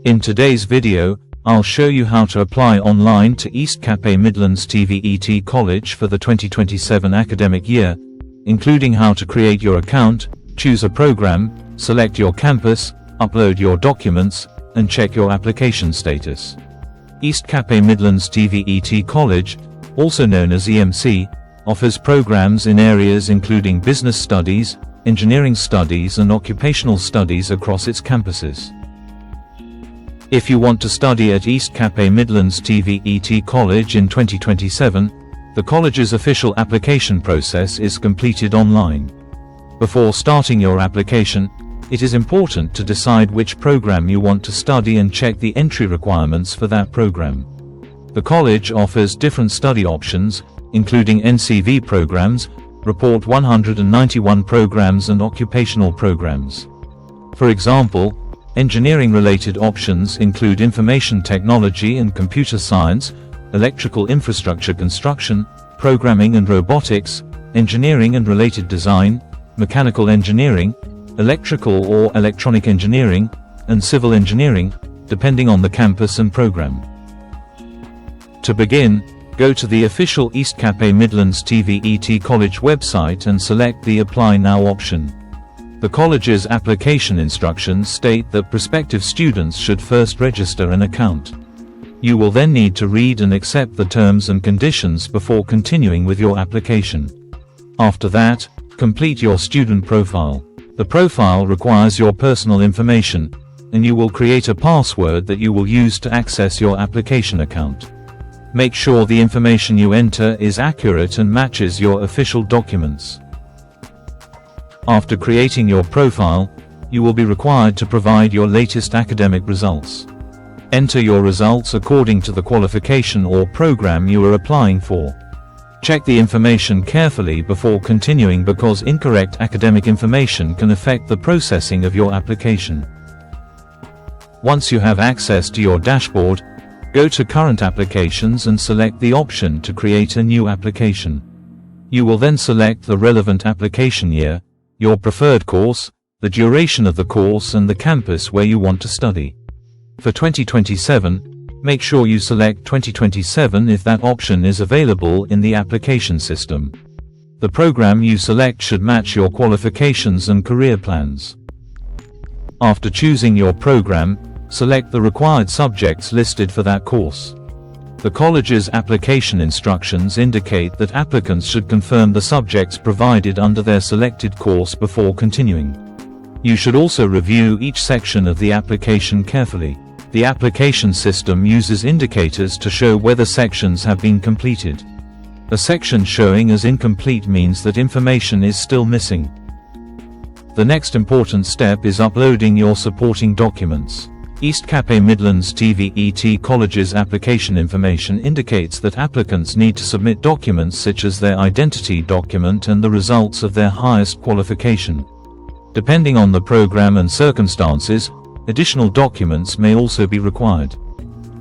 In today's video, I'll show you how to apply online to Eastcape Midlands TVET College for the 2027 academic year, including how to create your account, choose a program, select your campus, upload your documents, and check your application status. Eastcape Midlands TVET College, also known as EMC, offers programs in areas including business studies, engineering studies and occupational studies across its campuses. If you want to study at Eastcape Midlands TVET College in 2027, the college's official application process is completed online. Before starting your application, it is important to decide which program you want to study and check the entry requirements for that program. The college offers different study options, including NCV programs, Report 191 programs and occupational programs. For example, engineering-related options include information technology and computer science, electrical infrastructure construction, programming and robotics, engineering and related design, mechanical engineering, electrical or electronic engineering, and civil engineering, depending on the campus and program. To begin, go to the official Eastcape Midlands TVET College website and select the Apply Now option. The college's application instructions state that prospective students should first register an account. You will then need to read and accept the terms and conditions before continuing with your application. After that, complete your student profile. The profile requires your personal information, and you will create a password that you will use to access your application account. Make sure the information you enter is accurate and matches your official documents. After creating your profile, you will be required to provide your latest academic results. Enter your results according to the qualification or program you are applying for. Check the information carefully before continuing because incorrect academic information can affect the processing of your application. Once you have access to your dashboard, go to Current Applications and select the option to create a new application. You will then select the relevant application year, your preferred course, the duration of the course and the campus where you want to study. For 2027, make sure you select 2027 if that option is available in the application system. The program you select should match your qualifications and career plans. After choosing your program, select the required subjects listed for that course. The college's application instructions indicate that applicants should confirm the subjects provided under their selected course before continuing. You should also review each section of the application carefully. The application system uses indicators to show whether sections have been completed. A section showing as incomplete means that information is still missing. The next important step is uploading your supporting documents. Eastcape Midlands TVET College's application information indicates that applicants need to submit documents such as their identity document and the results of their highest qualification. Depending on the program and circumstances, additional documents may also be required.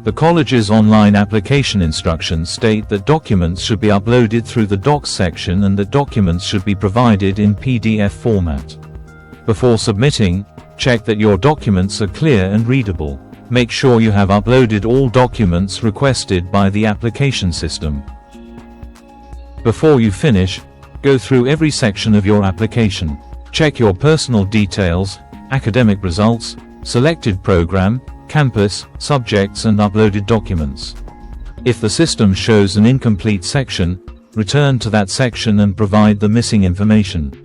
The college's online application instructions state that documents should be uploaded through the Docs section and that documents should be provided in PDF format. Before submitting, check that your documents are clear and readable. Make sure you have uploaded all documents requested by the application system. Before you finish, go through every section of your application. Check your personal details, academic results, selected program, campus, subjects and uploaded documents. If the system shows an incomplete section, return to that section and provide the missing information.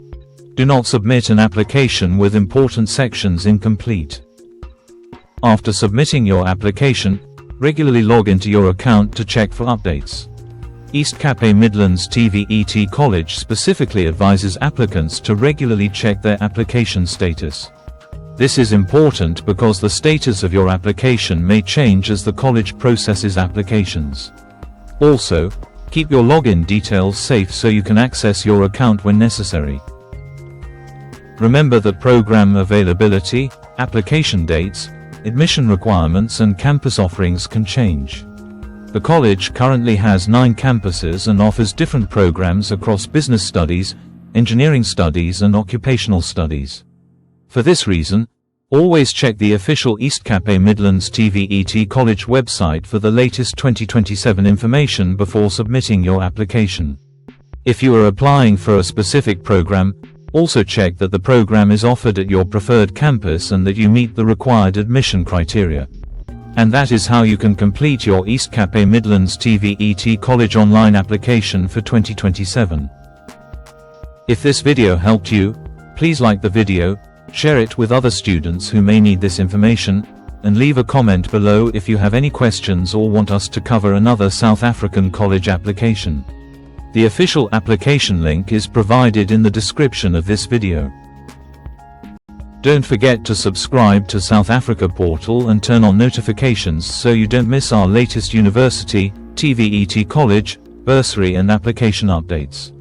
Do not submit an application with important sections incomplete. After submitting your application, regularly log into your account to check for updates. Eastcape Midlands TVET College specifically advises applicants to regularly check their application status. This is important because the status of your application may change as the college processes applications. Also, keep your login details safe so you can access your account when necessary. Remember that program availability, application dates, admission requirements and campus offerings can change. The college currently has 9 campuses and offers different programs across business studies, engineering studies and occupational studies. For this reason, Always check the official Eastcape Midlands TVET College website for the latest 2027 information before submitting your application. If you are applying for a specific program, also check that the program is offered at your preferred campus and that you meet the required admission criteria. And that is how you can complete your Eastcape Midlands TVET College online application for 2027. If this video helped you, please like the video, share it with other students who may need this information, and leave a comment below if you have any questions or want us to cover another South African college application. The official application link is provided in the description of this video. Don't forget to subscribe to South Africa Portal and turn on notifications so you don't miss our latest university, TVET college, bursary and application updates.